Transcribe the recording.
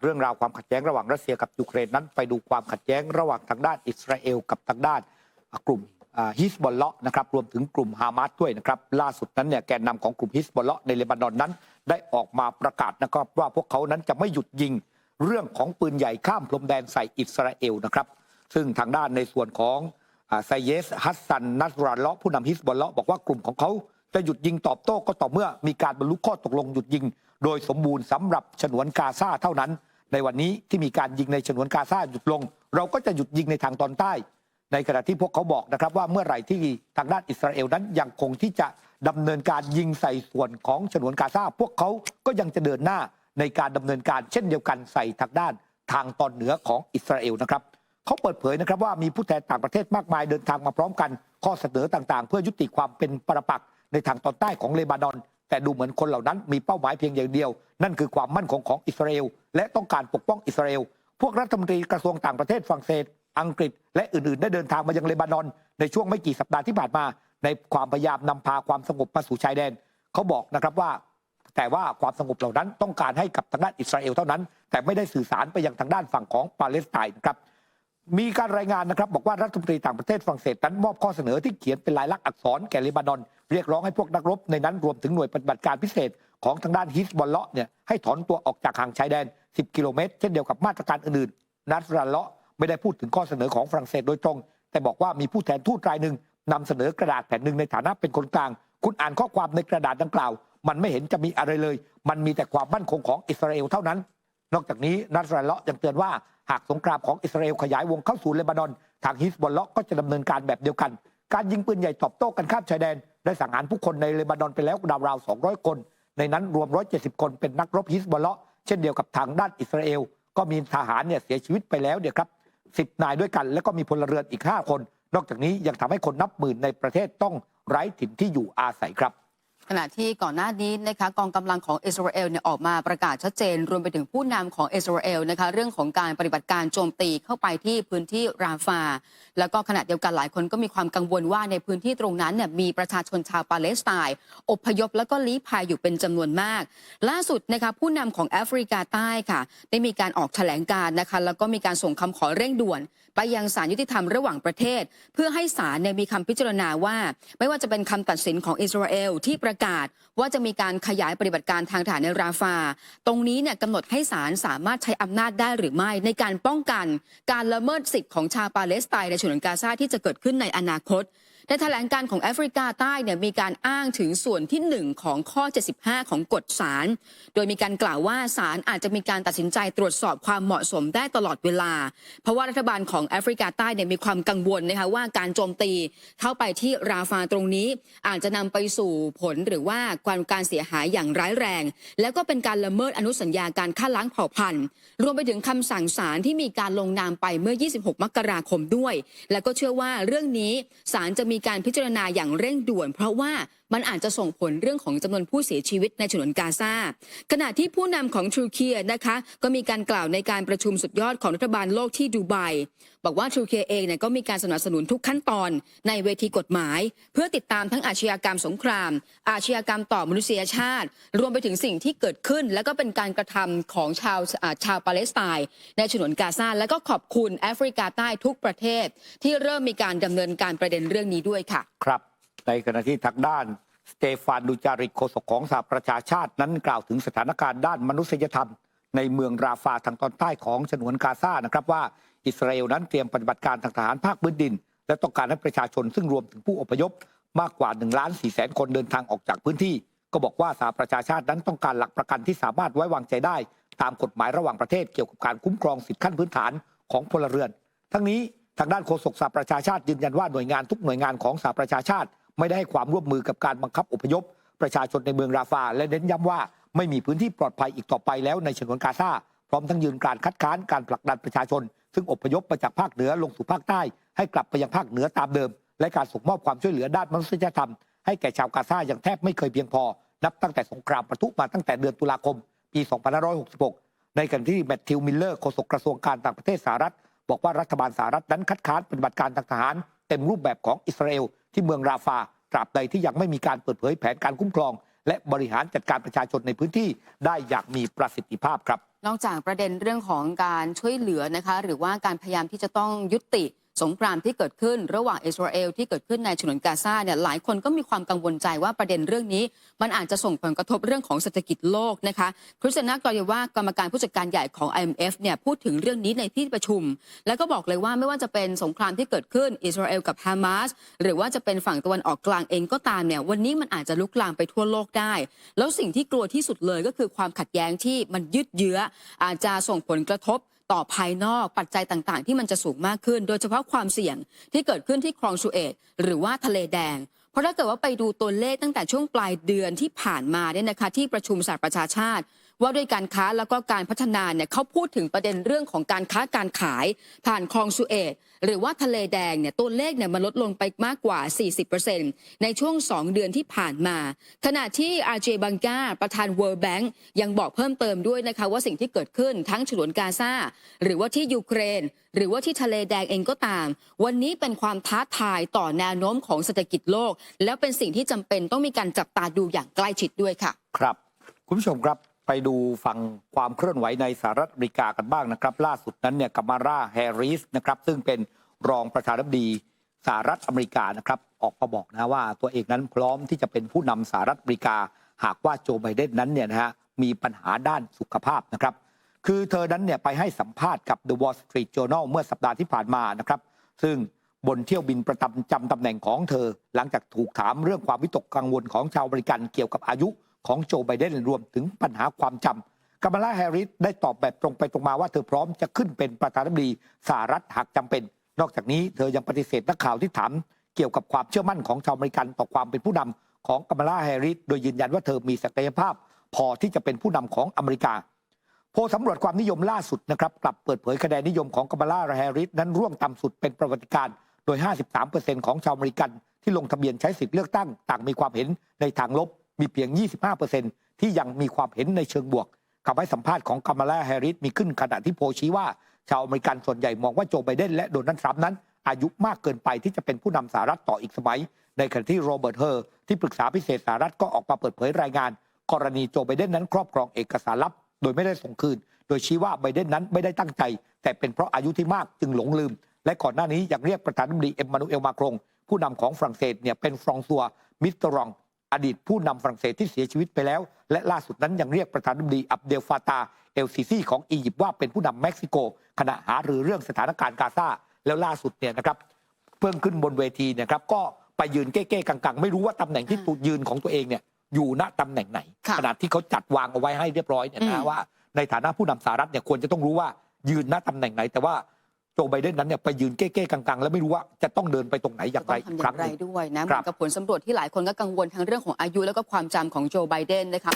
เรื่องราวความขัดแย้งระหว่างรัสเซียกับยูเครนนั้นไปดูความขัดแย้งระหว่างทางด้านอิสราเอลกับทางด้านกลุ่มฮิสบอลเลาะห์นะครับรวมถึงกลุ่มฮามาสด้วยนะครับล่าสุดนั้นเนี่ยแกนนำของกลุ่มฮิสบอลเลาะห์ในเลบานอนนั้นได้ออกมาประกาศนะครับว่าพวกเขานั้นจะไม่หยุดยิงเรื่องของปืนใหญ่ข้ามพรมแดนใส่อิสราเอลนะครับซึ่งทางด้านในส่วนของไซเยสฮัสซันนัสราเลาะห์ผู้นำฮิสบอลเลาะห์บอกว่ากลุ่มของเขาจะหยุดยิงตอบโต้ก็ต่อเมื่อมีการบรรลุข้อตกลงหยุดยิงโดยสมบูรณ์สำหรับฉนวนกาซาเท่านั้นในวันนี้ที่มีการยิงในฉนวนกาซาหยุดลงเราก็จะหยุดยิงในทางตอนใต้ในขณะที่พวกเขาบอกนะครับว่าเมื่อไหร่ที่ทางด้านอิสราเอลนั้นยังคงที่จะดำเนินการยิงใส่ส่วนของฉนวนกาซาพวกเขาก็ยังจะเดินหน้าในการดำเนินการเช่นเดียวกันใส่ทางด้านทางตอนเหนือของอิสราเอลนะครับเขาเปิดเผยนะครับว่ามีผู้แทนต่างประเทศมากมายเดินทางมาพร้อมกันข้อเสนอต่างๆเพื่อยุติความเป็นปรปักษ์ในทางตอนใต้ของเลบานอนแต่ดูเหมือนคนเหล่านั้นมีเป้าหมายเพียงอย่างเดียวนั่นคือความมั่นคงของอิสราเอลและต้องการปกป้องอิสราเอลพวกรัฐมนตรีกระทรวงต่างประเทศฝรั่งเศสอังกฤษและอื่นๆได้เดินทางมายังเลบานอนในช่วงไม่กี่สัปดาห์ที่ผ่านมาในความพยายามนำพาความสงบมาสู่ชายแดนเขาบอกนะครับว่าแต่ว่าความสงบเหล่านั้นต้องการให้กับทางด้านอิสราเอลเท่านั้นแต่ไม่ได้สื่อสารไปยังทางด้านฝั่งของปาเลสไตน์นะครับมีการรายงานนะครับบอกว่ารัฐมนตรีต่างประเทศฝรั่งเศสนั้นมอบข้อเสนอที่เขียนเป็นลายลักษณ์อักษรแก่เลบานอนเรียกร้องให้พวกนักรบในนั้นรวมถึงหน่วยปฏิบัติการพิเศษของทางด้านฮิสบอลเลาะห์เนี่ยให้ถอนตัวออกจากห่างชายแดน10 กิโลเมตรเช่นเดียวกับมาตรการอื่นๆนัสราเลาะห์ไม่ได้พูดถึงข้อเสนอของฝรั่งเศสโดยตรงแต่บอกว่ามีผู้แทนทูตรายหนึ่งนำเสนอกระดาษแผ่นหนึ่งในฐานะเป็นคนกลางคุณอ่านข้อความในกระดาษดังกล่าวมันไม่เห็นจะมีอะไรเลยมันมีแต่ความมั่นคงของอิสราเอลเท่านั้นนอกจากนี้นัสราเลาะห์ยังเตือนว่าหากสงครามของอิสราเอลขยายวงเข้าสู่เลบานอนทางฮิสบอลเลาะห์ก็จะดำเนินการแบบเดียวกันการยิงปืนใหญ่ตอบโต้กันข้ามชายแดนได้สังหารผู้คนในเลบานอนไปแล้วราวๆ200 คนในนั้นรวม170 คนเป็นนักรบฮิสบอลเลาะห์เช่นเดียวกับทางด้านอิสราเอลก็มีทหารเนี่ยเสียชีวิตไปแล้วเนี่ยครับ10 นายด้วยกันแล้วก็มีพลเรือนอีก5 คนนอกจากนี้ยังทำให้คนนับหมื่นในประเทศต้องไร้ถิ่นที่อยู่อาศัยครับขณะที่ก่อนหน้านี้นะคะกองกำลังของอิสราเอลเนี่ยออกมาประกาศชัดเจนรวมไปถึงผู้นำของอิสราเอลนะคะเรื่องของการปฏิบัติการโจมตีเข้าไปที่พื้นที่ราฟาแล้วก็ขณะเดียวกันหลายคนก็มีความกังวลว่าในพื้นที่ตรงนั้นเนี่ยมีประชาชนชาวปาเลสไตน์อพยพแล้วก็ลี้ภัยอยู่เป็นจำนวนมากล่าสุดนะคะผู้นำของแอฟริกาใต้ค่ะได้มีการออกแถลงการนะคะแล้วก็มีการส่งคำขอเร่งด่วนไปยังศาลยุติธรรมระหว่างประเทศเพื่อให้ศาลเนี่ยมีคำพิจารณาว่าไม่ว่าจะเป็นคำตัดสินของอิสราเอลที่ประกาศว่าจะมีการขยายปฏิบัติการทางทหารในราฟาตรงนี้เนี่ยกำหนดให้ศาลสามารถใช้อำนาจได้หรือไม่ในการป้องกันการละเมิดสิทธิ์ของชาวปาเลสไตน์ในฉนวนกาซาที่จะเกิดขึ้นในอนาคตในแถลงการของแอฟริกาใต้เนี่ยมีการอ้างถึงส่วนที่1ของข้อ75ของกฎศาลโดยมีการกล่าวว่าศาลอาจจะมีการตัดสินใจตรวจสอบความเหมาะสมได้ตลอดเวลาเพราะว่ารัฐบาลของแอฟริกาใต้เนี่ยมีความกังวลนะคะว่าการโจมตีเข้าไปที่ราฟาตรงนี้อาจจะนำไปสู่ผลหรือว่าการเสียหายอย่างร้ายแรงแล้วก็เป็นการละเมิดอนุสัญญาการฆ่าล้างเผ่าพันธุ์รวมไปถึงคำสั่งศาลที่มีการลงนามไปเมื่อ26 มกราคมด้วยและก็เชื่อว่าเรื่องนี้ศาลจะมีการพิจารณาอย่างเร่งด่วนเพราะว่ามันอาจจะส่งผลเรื่องของจำนวนผู้เสียชีวิตในฉนวนกาซาขณะที่ผู้นำของทูรกีนะคะก็มีการกล่าวในการประชุมสุดยอดของรัฐบาลโลกที่ดูไบบอกว่าทูรกีเองเนี่ยก็มีการสนับสนุนทุกขั้นตอนในเวทีกฎหมายเพื่อติดตามทั้งอาชญากรรมสงครามอาชญากรรมต่อมนุษยชาติรวมไปถึงสิ่งที่เกิดขึ้นและก็เป็นการกระทำของชาวปาเลสไตน์ในฉนวนกาซาและก็ขอบคุณแอฟริกาใต้ทุกประเทศที่เริ่มมีการดำเนินการประเด็นเรื่องนี้ด้วยค่ะครับในขณะที่ทางด้านสเตฟานดูจาริกโฆษกของสหประชาชาตินั้นกล่าวถึงสถานการณ์ด้านมนุษยธรรมในเมืองราฟาทางตอนใต้ของฉนวนกาซานะครับว่าอิสราเอลนั้นเตรียมปฏิบัติการทางทหารภาคพื้นดินและต้องการให้ประชาชนซึ่งรวมถึงผู้อพยพมากกว่า1.4 ล้านคนเดินทางออกจากพื้นที่ก็บอกว่าสหประชาชาตินั้นต้องการหลักประกันที่สามารถไว้วางใจได้ตามกฎหมายระหว่างประเทศเกี่ยวกับการคุ้มครองสิทธิขั้นพื้นฐานของพลเรือนทั้งนี้ทางด้านโฆษกสหประชาชาติยืนยันว่าหน่วยงานทุกหน่วยงานของสหประชาชาติไม่ได้ให้ความร่วมมือกับการบังคับอพยพประชาชนในเมืองราฟาและเน้นย้ำว่าไม่มีพื้นที่ปลอดภัยอีกต่อไปแล้วในฉนวนกาซาพร้อมทั้งยืนการคัดค้านการผลักดันประชาชนซึ่งอพยพมาจากภาคเหนือลงสู่ภาคใต้ให้กลับไปยังภาคเหนือตามเดิมและการส่งมอบความช่วยเหลือด้านมนุษยธรรมให้แก่ชาวกาซาอย่างแทบไม่เคยเพียงพอนับตั้งแต่สงครามปะทุมาตั้งแต่เดือนตุลาคมปี2566ในขณะที่แมทธิวมิลเลอร์โฆษกกระทรวงการต่างประเทศสหรัฐบอกว่ารัฐบาลสหรัฐนั้นคัดค้านปฏิบัติการทางทหารเต็มรูปแบบของอิสราเอลที่เมืองราฟาตราบใดที่ยังไม่มีการเปิดเผยแผนการคุ้มครองและบริหารจัดการประชาชนในพื้นที่ได้อย่างมีประสิทธิภาพครับ นอกจากประเด็นเรื่องของการช่วยเหลือนะคะหรือว่าการพยายามที่จะต้องยุติสงครามที่เกิดขึ้นระหว่างอิสราเอลที่เกิดขึ้นในฉนวนกาซาเนี่ยหลายคนก็มีความกังวลใจว่าประเด็นเรื่องนี้มันอาจจะส่งผลกระทบเรื่องของเศรษฐกิจโลกนะคะคริสเตียนากรอยว่ากรรมการผู้จัดการใหญ่ของ IMF เนี่ยพูดถึงเรื่องนี้ในที่ประชุมแล้วก็บอกเลยว่าไม่ว่าจะเป็นสงครามที่เกิดขึ้นอิสราเอลกับฮามาสหรือว่าจะเป็นฝั่งตะวันออกกลางเองก็ตามเนี่ยวันนี้มันอาจจะลุกลามไปทั่วโลกได้แล้วสิ่งที่กลัวที่สุดเลยก็คือความขัดแย้งที่มันยืดเยื้ออาจจะส่งผลกระทบต่อภายนอกปัจจัยต่างๆที่มันจะสูงมากขึ้นโดยเฉพาะความเสี่ยงที่เกิดขึ้นที่คลองสุเอตหรือว่าทะเลแดงเพราะถ้าเกิดว่าไปดูตัวเลขตั้งแต่ช่วงปลายเดือนที่ผ่านมาเนี่ยนะคะที่ประชุมสหประชาชาติว่าด้วยการค้าแล้วก็การพัฒนาเนี่ยเขาพูดถึงประเด็นเรื่องของการค้าการขายผ่านคลองสุเอตหรือว่าทะเลแดงเนี่ยตัวเลขเนี่ยมันลดลงไปมากกว่า 40% ในช่วง 2 เดือนที่ผ่านมาขณะที่อาเจบังกาประธาน World Bank ยังบอกเพิ่มเติมด้วยนะคะว่าสิ่งที่เกิดขึ้นทั้งฉนวนกาซาหรือว่าที่ยูเครนหรือว่าที่ทะเลแดงเองก็ตามวันนี้เป็นความท้าทายต่อแนวโน้มของเศรษฐกิจโลกแล้วเป็นสิ่งที่จำเป็นต้องมีการจับตาดูอย่างใกล้ชิดด้วยค่ะครับคุณผู้ชมครับไปดูฟังความเคลื่อนไหวในสหรัฐอเมริกากันบ้างนะครับล่าสุดนั้นเนี่ยกัมมาราแฮร์ริสนะครับซึ่งเป็นรองประธานาธิบดีสหรัฐอเมริกานะครับออกมาบอกนะว่าตัวเองนั้นพร้อมที่จะเป็นผู้นำสหรัฐอเมริกาหากว่าโจไบเดนนั้นเนี่ยนะฮะมีปัญหาด้านสุขภาพนะครับคือเธอนั้นเนี่ยไปให้สัมภาษณ์กับ The Wall Street Journal เมื่อสัปดาห์ที่ผ่านมานะครับซึ่งบนเที่ยวบินประจำตำแหน่งของเธอหลังจากถูกถามเรื่องความวิตกกังวลของชาวอเมริกันเกี่ยวกับอายุของโจไบเดนรวมถึงปัญหาความจำกัมมาลาแฮร์ริสได้ตอบแบบตรงไปตรงมาว่าเธอพร้อมจะขึ้นเป็นประธานาธิบดีสหรัฐหากจำเป็นนอกจากนี้เธอยังปฏิเสธนักข่าวที่ถามเกี่ยวกับความเชื่อมั่นของชาวอเมริกันต่อความเป็นผู้นำของกัมมาลาแฮร์ริสโดยยืนยันว่าเธอมีศักยภาพพอที่จะเป็นผู้นำของอเมริกาโพลสำรวจความนิยมล่าสุดนะครับกลับเปิดเผยคะแนนนิยมของกัมมาลาแฮร์ริสนั้นร่วงต่ำสุดเป็นประวัติการณ์โดย 53% ของชาวอเมริกันที่ลงทะเบียนใช้สิทธิเลือกตั้งต่างมีความเห็นในทางลบมีเพียง 25% ที่ยังมีความเห็นในเชิงบวกคำให้สัมภาษณ์ของกัมมาลาแฮร์ริสมีขึ้นขณะที่โพลชี้ว่าชาวอเมริกันส่วนใหญ่มองว่าโจไบเดนและโดนัลด์ทรัมป์นั้นอายุมากเกินไปที่จะเป็นผู้นำสหรัฐต่ออีกสมัยในขณะที่โรเบิร์ตเฮอร์ที่ปรึกษาพิเศษสหรัฐก็ออกมาเปิดเผยรายงานกรณีโจไบเดนนั้นครอบครองเอกสารลับโดยไม่ได้ส่งคืนโดยชี้ว่าไบเดนนั้นไม่ได้ตั้งใจแต่เป็นเพราะอายุที่มากจึงหลงลืมและก่อนหน้านี้ยังเรียกประธานาธิบดีเอ็มมานูเอลมาครงผู้นำของฝรั่งเศสเนี่ยเป็นฟรองซัวมิตเตอรองอดีตผู้นำฝรั่งเศสที่เสียชีวิตไปแล้วและล่าสุดนั้นยังเรียกประธานาธิบดีอับเดลฟาตาเอลซิซีของอียิปต์ว่าเป็นผู้นำเม็กซิโกขณะหารือเรื่องสถานการณ์กาซาแล้วล่าสุดเนี่ยนะครับเพิ่งขึ้นบนเวทีนะครับก็ไปยืนเก้ๆกังๆไม่รู้ว่าตำแหน่งที่ยืนของตัวเองเนี่ยอยู่ณตำแหน่งไหนขณะที่เขาจัดวางเอาไว้ให้เรียบร้อยเนี่ยนะว่าในฐานะผู้นำสหรัฐเนี่ยควรจะต้องรู้ว่ายืนณตำแหน่งไหนแต่ว่าโจไบเดนนั้นเนี่ยไปยืนเก้ๆกังๆแล้วไม่รู้ว่าจะต้องเดินไปตรงไหนอย่างไรอีกครั้งหนึ่งด้วยนะเหมือนกับผลสำรวจที่หลายคนก็กังวลทั้งเรื่องของอายุแล้วก็ความจำของโจไบเดนนะคะ